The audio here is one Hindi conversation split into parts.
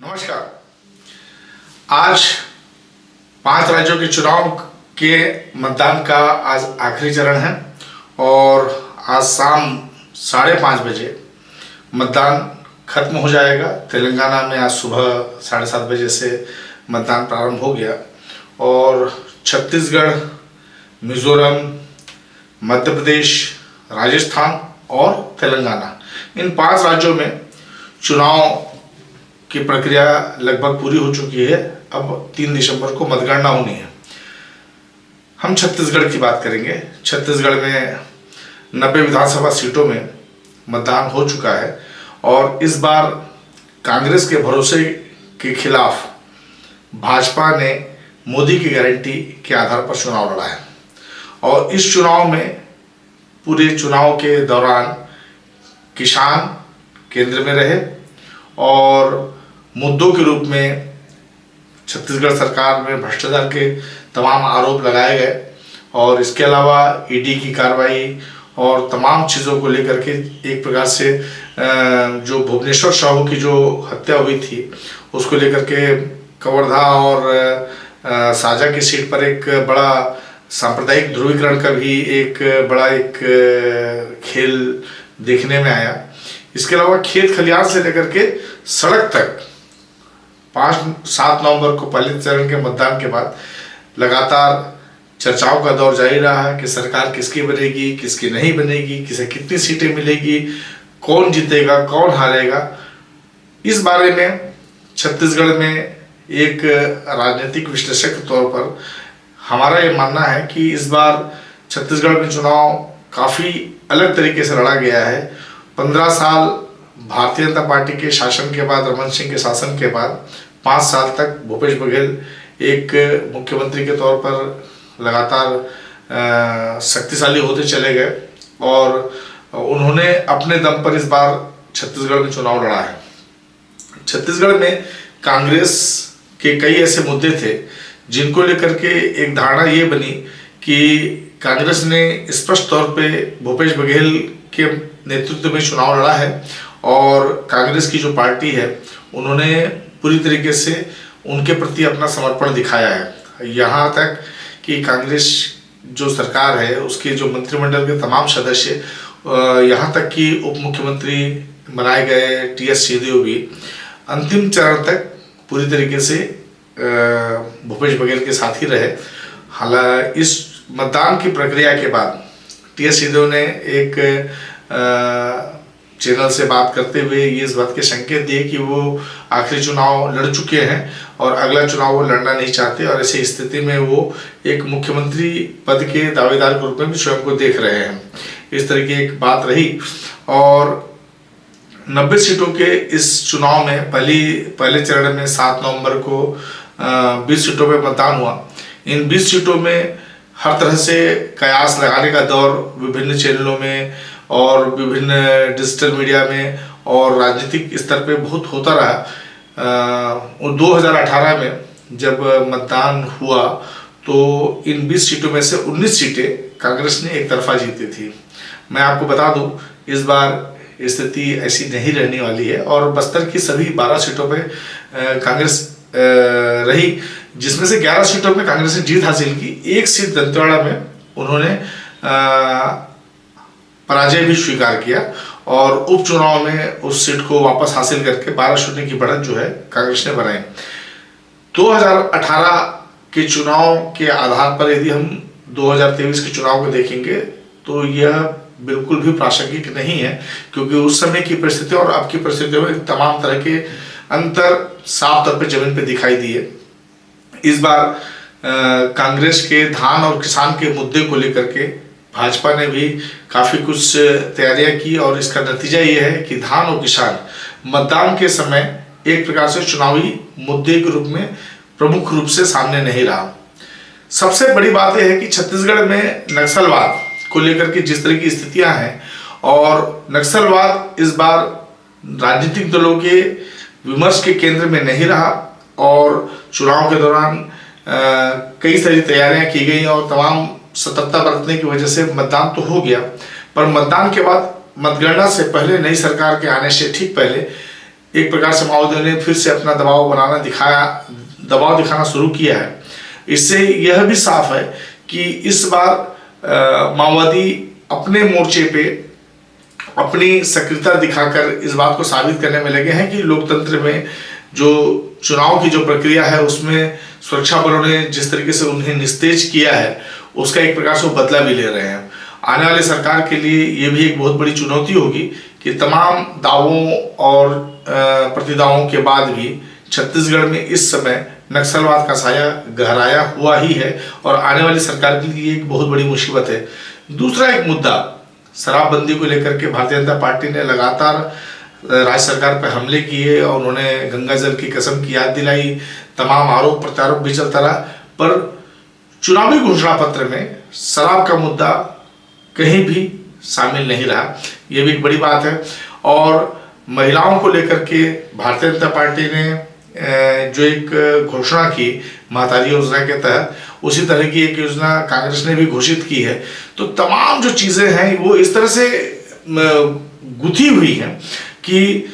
नमस्कार। आज 5 राज्यों के चुनाव के मतदान का आज आखिरी चरण है और आज शाम 5:30 बजे मतदान खत्म हो जाएगा। तेलंगाना में आज सुबह 7:30 बजे से मतदान प्रारंभ हो गया और छत्तीसगढ़, मिजोरम, मध्य प्रदेश, राजस्थान और तेलंगाना, इन 5 राज्यों में चुनाव की प्रक्रिया लगभग पूरी हो चुकी है। अब 3 दिसंबर को मतगणना होनी है। हम छत्तीसगढ़ की बात करेंगे। छत्तीसगढ़ में 90 विधानसभा सीटों में मतदान हो चुका है और इस बार कांग्रेस के भरोसे के खिलाफ भाजपा ने मोदी की गारंटी के आधार पर चुनाव लड़ा है और इस चुनाव में पूरे चुनाव के दौरान किसान केंद्र में रहे और मुद्दों के रूप में छत्तीसगढ़ सरकार में भ्रष्टाचार के तमाम आरोप लगाए गए और इसके अलावा ईडी की कार्रवाई और तमाम चीज़ों को लेकर के एक प्रकार से जो भुवनेश्वर साहू की जो हत्या हुई थी उसको लेकर के कवर्धा और साजा की सीट पर एक बड़ा सांप्रदायिक ध्रुवीकरण का भी एक बड़ा खेल देखने में आया। इसके अलावा खेत खलिहान से लेकर के सड़क तक 5-7 नवंबर को पहले चरण के मतदान के बाद लगातार चर्चाओं का दौर जारी रहा है कि सरकार किसकी बनेगी, किसकी नहीं बनेगी, किसे कितनी सीटें मिलेगी, कौन जीतेगा, कौन हारेगा। इस बारे में छत्तीसगढ़ में एक राजनीतिक विश्लेषक के तौर पर हमारा ये मानना है कि इस बार छत्तीसगढ़ में चुनाव काफ़ी अलग तरीके से लड़ा गया है। 15 साल भारतीय जनता पार्टी के शासन के बाद, रमन सिंह के शासन के बाद 5 साल तक भूपेश बघेल एक मुख्यमंत्री के तौर पर लगातार शक्तिशाली होते चले गए और उन्होंने अपने दम पर इस बार छत्तीसगढ़ में चुनाव लड़ा है। छत्तीसगढ़ में कांग्रेस के कई ऐसे मुद्दे थे जिनको लेकर के एक धारणा ये बनी कि कांग्रेस ने स्पष्ट तौर पे भूपेश बघेल के नेतृत्व में चुनाव लड़ा है और कांग्रेस की जो पार्टी है उन्होंने पूरी तरीके से उनके प्रति अपना समर्पण दिखाया है। यहाँ तक कि कांग्रेस जो सरकार है उसके जो मंत्रिमंडल के तमाम सदस्य, यहाँ तक कि उप मुख्यमंत्री बनाए गए टी.एस. सिंहदेव भी अंतिम चरण तक पूरी तरीके से भूपेश बघेल के साथ ही रहे। हालांकि इस मतदान की प्रक्रिया के बाद टी.एस. सिंहदेव ने एक चैनल से बात करते हुए ये इस बात के संकेत दिए कि वो आखिरी चुनाव लड़ चुके हैं और अगला चुनाव वो लड़ना नहीं चाहते और ऐसी स्थिति में वो एक मुख्यमंत्री पद के दावेदार के रूप में भी स्वयं को देख रहे हैं। इस तरह की एक बात रही और 90 सीटों के इस चुनाव में पहले चरण में 7 नवंबर को 20 सीटों पर मतदान हुआ। इन 20 सीटों में हर तरह से कयास लगाने का दौर विभिन्न चैनलों में और विभिन्न डिजिटल मीडिया में और राजनीतिक स्तर पे बहुत होता रहा। और 2018 में जब मतदान हुआ तो इन 20 सीटों में से 19 सीटें कांग्रेस ने एक तरफा जीती थी। मैं आपको बता दूं इस बार स्थिति ऐसी नहीं रहने वाली है और बस्तर की सभी 12 सीटों पे कांग्रेस रही, जिसमें से 11 सीटों में कांग्रेस ने जीत हासिल की। एक सीट दंतेवाड़ा में उन्होंने पराजय भी स्वीकार किया और उपचुनाव में उस सीट को वापस हासिल करके 12-0 की बढ़त जो है कांग्रेस ने बनाई। 2018 के चुनाव के आधार पर यदि हम 2023 के चुनाव को देखेंगे तो यह बिल्कुल भी प्रासंगिक नहीं है, क्योंकि उस समय की परिस्थितियों और अब की परिस्थितियों में तमाम तरह के अंतर साफ तौर पर जमीन पर दिखाई दिए। इस बार कांग्रेस के धान और किसान के मुद्दे को लेकर के भाजपा ने भी काफ़ी कुछ तैयारियां की और इसका नतीजा ये है कि धान और किसान मतदान के समय एक प्रकार से चुनावी मुद्दे के रूप में प्रमुख रूप से सामने नहीं रहा। सबसे बड़ी बात यह है कि छत्तीसगढ़ में नक्सलवाद को लेकर के जिस तरह की स्थितियां हैं और नक्सलवाद इस बार राजनीतिक दलों के विमर्श के केंद्र में नहीं रहा और चुनाव के दौरान कई सारी तैयारियां की गई और तमाम सतर्कता बरतने की वजह से मतदान तो हो गया, पर मतदान के बाद मतगणना से पहले नई सरकार के आने से ठीक पहले एक प्रकार से माओवादियों ने फिर से अपना दबाव दिखाना शुरू किया है। इससे यह भी साफ है कि इस बार माओवादी अपने मोर्चे पे अपनी सक्रियता दिखाकर इस बात को साबित करने में लगे हैं कि लोकतंत्र में जो चुनाव की जो प्रक्रिया है उसमें सुरक्षा बलों ने जिस तरीके से उन्हें निस्तेज किया है उसका एक प्रकार से वो बदला भी ले रहे हैं। आने वाली सरकार के लिए ये भी एक बहुत बड़ी चुनौती होगी कि तमाम दावों और प्रतिदावों के बाद भी छत्तीसगढ़ में इस समय नक्सलवाद का साया गहराया हुआ ही है और आने वाली सरकार के लिए एक बहुत बड़ी मुसीबत है। दूसरा एक मुद्दा शराबबंदी को लेकर के भारतीय जनता पार्टी ने लगातार राज्य सरकार पर हमले किए और उन्होंने गंगा जल की कसम की याद दिलाई, तमाम आरोप प्रत्यारोप भी चलता रहा, पर चुनावी घोषणा पत्र में शराब का मुद्दा कहीं भी शामिल नहीं रहा। यह भी एक बड़ी बात है। और महिलाओं को लेकर के भारतीय जनता पार्टी ने जो एक घोषणा की महतारी योजना के तहत, उसी तरह की एक योजना कांग्रेस ने भी घोषित की है। तो तमाम जो चीज़ें हैं वो इस तरह से गुथी हुई हैं कि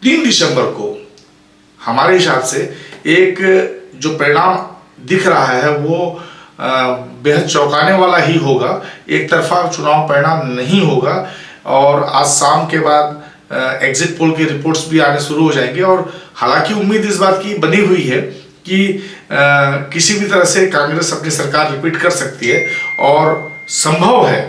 3 दिसंबर को हमारे हिसाब से एक जो परिणाम दिख रहा है वो बेहद चौंकाने वाला ही होगा। एक तरफा चुनाव परिणाम नहीं होगा और आज शाम के बाद एग्जिट पोल की रिपोर्ट्स भी आने शुरू हो जाएंगे। और हालांकि उम्मीद इस बात की बनी हुई है कि किसी भी तरह से कांग्रेस अपनी सरकार रिपीट कर सकती है और संभव है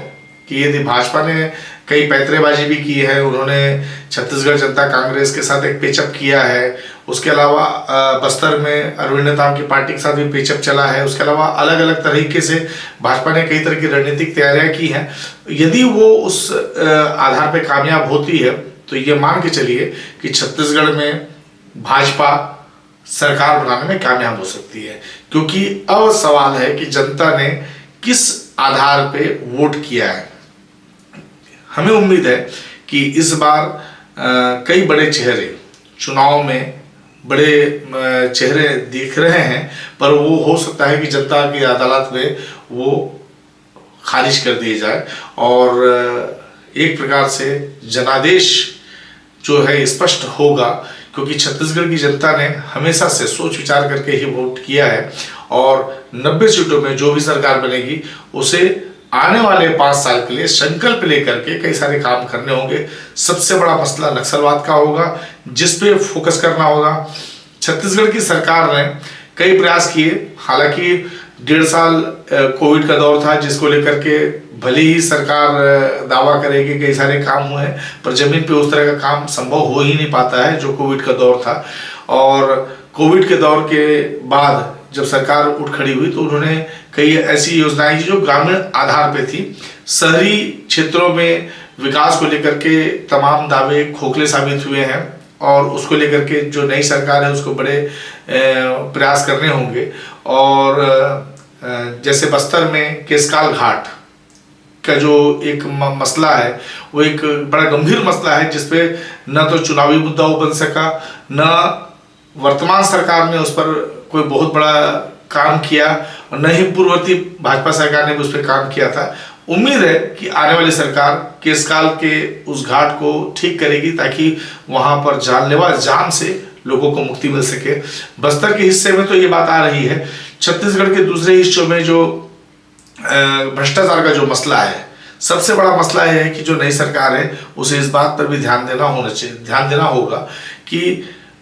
कि यदि भाजपा ने कई पैंतरेबाजी भी की है, उन्होंने छत्तीसगढ़ जनता कांग्रेस के साथ एक पेचअप किया है, उसके अलावा बस्तर में अरविंद नेताम की पार्टी के साथ भी पेचअप चला है, उसके अलावा अलग अलग तरीके से भाजपा ने कई तरह की रणनीतिक तैयारियां की हैं। यदि वो उस आधार पर कामयाब होती है तो ये मान के चलिए कि छत्तीसगढ़ में भाजपा सरकार बनाने में कामयाब हो सकती है, क्योंकि अब सवाल है कि जनता ने किस आधार पे वोट किया है। हमें उम्मीद है कि इस बार कई बड़े चेहरे चुनाव में बड़े चेहरे दिख रहे हैं, पर वो हो सकता है कि जनता की अदालत में वो खारिज कर दिए जाए और एक प्रकार से जनादेश जो है स्पष्ट होगा, क्योंकि छत्तीसगढ़ की जनता ने हमेशा से सोच विचार करके ही वोट किया है और 90 सीटों में जो भी सरकार बनेगी उसे आने वाले 5 साल के लिए संकल्प लेकर के कई सारे काम करने होंगे। सबसे बड़ा मसला नक्सलवाद का होगा, जिस पे फोकस करना होगा। छत्तीसगढ़ की सरकार ने कई प्रयास किए, हालांकि 1.5 साल कोविड का दौर था जिसको लेकर के भले ही सरकार दावा करेगी कई सारे काम हुए हैं, पर जमीन पे उस तरह का काम संभव हो ही नहीं पाता है जो कोविड का दौर था। और कोविड के दौर के बाद जब सरकार उठ खड़ी हुई तो उन्होंने कई ऐसी योजनाएं जो ग्रामीण आधार पे थी, शहरी क्षेत्रों में विकास को लेकर के तमाम दावे खोखले साबित हुए हैं और उसको लेकर के जो नई सरकार है उसको बड़े प्रयास करने होंगे। और जैसे बस्तर में केसकाल घाट का जो एक मसला है वो एक बड़ा गंभीर मसला है, जिसपे न तो चुनावी मुद्दा वो बन सका, न वर्तमान सरकार ने उस पर कोई बहुत बड़ा काम किया और न ही पूर्ववर्ती भाजपा सरकार ने भी उस पर काम किया था। उम्मीद है कि आने वाली सरकार केसकाल के उस घाट को ठीक करेगी ताकि वहां पर जानलेवा जाम से लोगों को मुक्ति मिल सके। बस्तर के हिस्से में तो ये बात आ रही है, छत्तीसगढ़ के दूसरे हिस्सों में जो भ्रष्टाचार का जो मसला है, सबसे बड़ा मसला यह है कि जो नई सरकार है उसे इस बात पर भी ध्यान देना होगा कि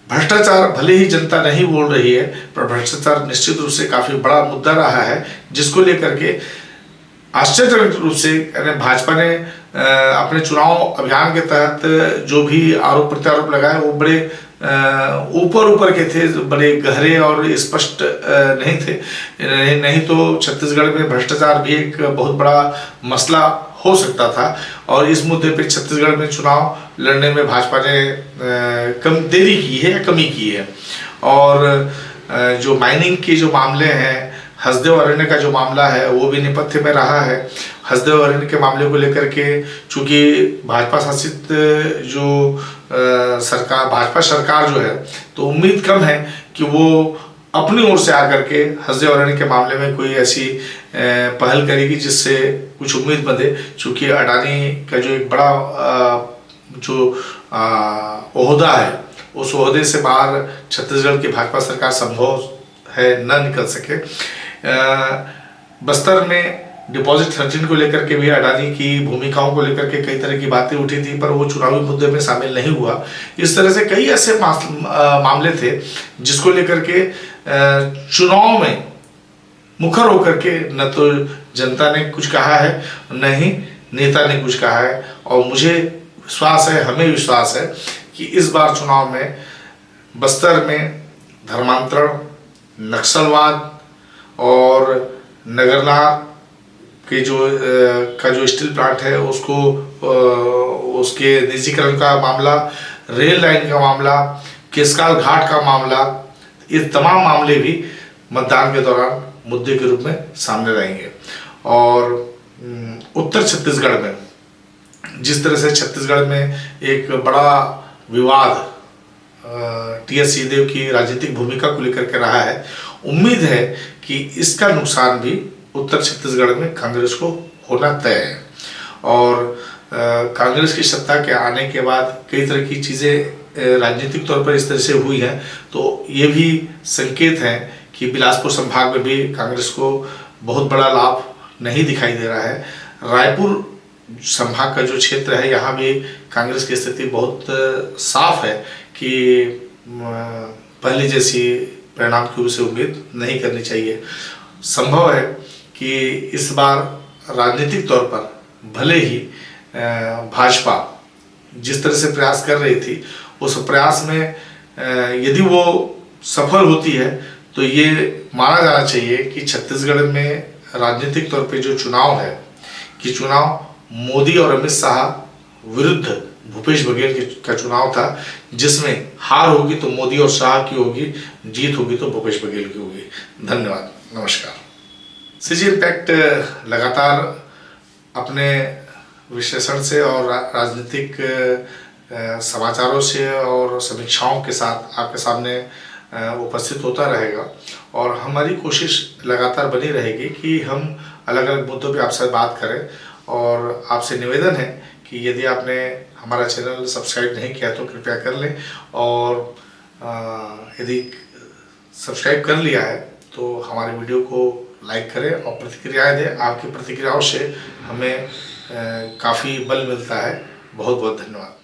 भ्रष्टाचार भले ही जनता नहीं बोल रही है, पर भ्रष्टाचार निश्चित रूप से काफी बड़ा मुद्दा रहा है, जिसको लेकर के आश्चर्यजनक रूप से भाजपा ने अपने चुनाव अभियान के तहत जो भी आरोप प्रत्यारोप लगाए वो बड़े ऊपर के थे, बड़े गहरे और स्पष्ट नहीं थे। नहीं तो छत्तीसगढ़ में भ्रष्टाचार भी एक बहुत बड़ा मसला हो सकता था और इस मुद्दे पे छत्तीसगढ़ में चुनाव लड़ने में भाजपा ने कम देरी की है या कमी की है। और जो माइनिंग के जो मामले हैं, हसदेव अरण्य का जो मामला है वो भी नेपथ्य में रहा है। हसदेव अरण्य के मामले को लेकर के चूंकि भाजपा शासित जो भाजपा सरकार जो है, तो उम्मीद कम है कि वो अपनी ओर से आकर के हसदेव अरण्य के मामले में कोई ऐसी पहल करेगी जिससे कुछ उम्मीद बंधे। चूंकि अडानी का जो एक बड़ा जो ओहदा है उस ओहदे से बाहर छत्तीसगढ़ की भाजपा सरकार संभव है न निकल सके। बस्तर में डिपॉजिट 13 को लेकर के भी अडानी की भूमिकाओं को लेकर के कई तरह की बातें उठी थी, पर वो चुनावी मुद्दे में शामिल नहीं हुआ। इस तरह से कई ऐसे मामले थे जिसको लेकर के चुनाव में मुखर होकर के न तो जनता ने कुछ कहा है न ही नेता ने कुछ कहा है। और मुझे विश्वास है, हमें विश्वास है कि इस बार चुनाव में बस्तर में धर्मांतरण, नक्सलवाद और नगरनार के जो स्टील प्लांट है उसको उसके निजीकरण का मामला, रेल लाइन का मामला, केसकाल घाट का मामला, ये तमाम मामले भी मतदान के दौरान मुद्दे के रूप में सामने रहेंगे। और उत्तर छत्तीसगढ़ में जिस तरह से छत्तीसगढ़ में एक बड़ा विवाद टी.एस. सिंहदेव की राजनीतिक भूमिका को लेकर के रहा है, उम्मीद है कि इसका नुकसान भी उत्तर छत्तीसगढ़ में कांग्रेस को होना तय है। और कांग्रेस की सत्ता के आने के बाद कई तरह की चीज़ें राजनीतिक तौर पर इस तरह से हुई हैं, तो ये भी संकेत है कि बिलासपुर संभाग में भी कांग्रेस को बहुत बड़ा लाभ नहीं दिखाई दे रहा है। रायपुर संभाग का जो क्षेत्र है यहाँ भी कांग्रेस की स्थिति बहुत साफ है कि पहले जैसी परिणाम की उसे उम्मीद नहीं करनी चाहिए। संभव है कि इस बार राजनीतिक तौर पर भले ही भाजपा जिस तरह से प्रयास कर रही थी, उस प्रयास में यदि वो सफल होती है तो ये माना जाना चाहिए कि छत्तीसगढ़ में राजनीतिक तौर पे जो चुनाव है कि चुनाव मोदी और अमित शाह विरुद्ध भूपेश बघेल का चुनाव था, जिसमें हार होगी तो मोदी और शाह की होगी, जीत होगी तो भूपेश बघेल की होगी। धन्यवाद, नमस्कार। सीजी इम्पैक्ट लगातार अपने विश्लेषण से और राजनीतिक समाचारों से और समीक्षाओं के साथ आपके सामने उपस्थित होता रहेगा। और हमारी कोशिश लगातार बनी रहेगी कि हम अलग अलग मुद्दों पे आपसे बात करें। और आपसे निवेदन है कि यदि आपने हमारा चैनल सब्सक्राइब नहीं किया तो कृपया कर लें, और यदि सब्सक्राइब कर लिया है तो हमारे वीडियो को लाइक करें और प्रतिक्रियाएं दें। आपकी प्रतिक्रियाओं से हमें काफ़ी बल मिलता है। बहुत बहुत धन्यवाद।